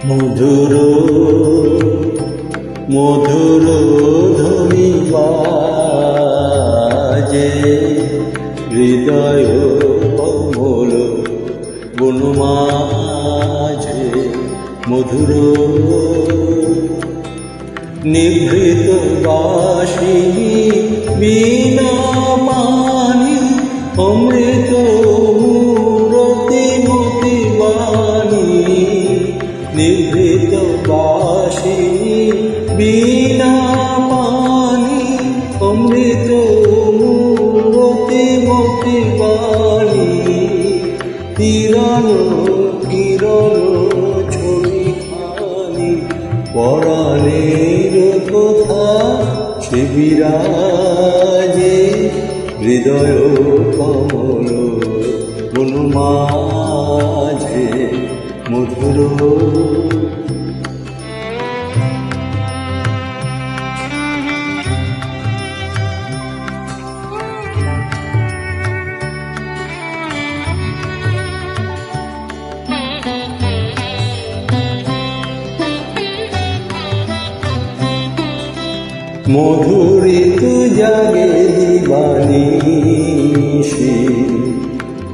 মধুর মধুর ধ্বনি বাজে হৃদয় কমল বনমাঝে মধুর নিভৃত বাসিনী বীণা পানি অমৃত মূরতি মতি বাণী নিভৃত বাসিনী বীণা পানি অমৃত মূরতি মতি বাণী কিরণ কিরণ ছবি খানি পরাণের কথা সে বিরাজে হৃদয় কমল বনমাঝে মধুর মধুরিত জাগে দিবানিশি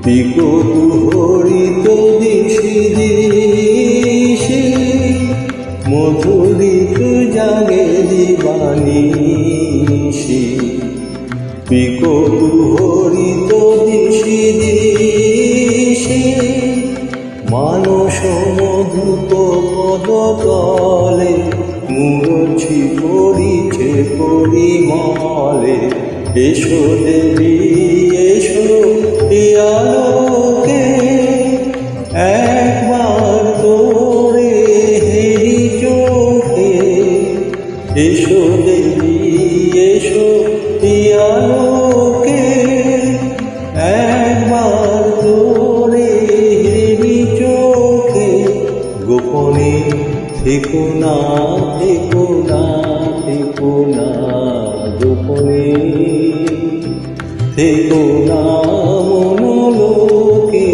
পিকুহরিত দিশি দিশি মধুরিত জাগে দিবানিশি পিকুহরিত দিশি দিশি মানস মধুপ পদতলে মূর্ছি পড়িছে পরিমলে এসো দেবী এসো আলোকে একবার তোরে হেরি চোখে এসো দেবী এসো আলোকে একবার তোরে হেরি চোখে গোপনে থেকো না থেকো না থেকো না গোপনে থেকো না মনোলোকে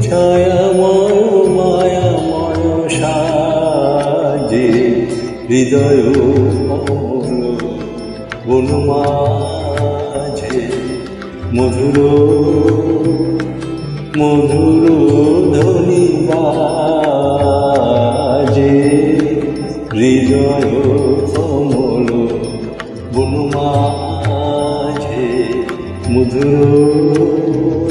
ছায়াময় মায়াময় সাজে হৃদয় কমল বনমাঝে মধুর মধুর ধ্বনি বাজে হৃদয় কমল বনমাঝে মধুর।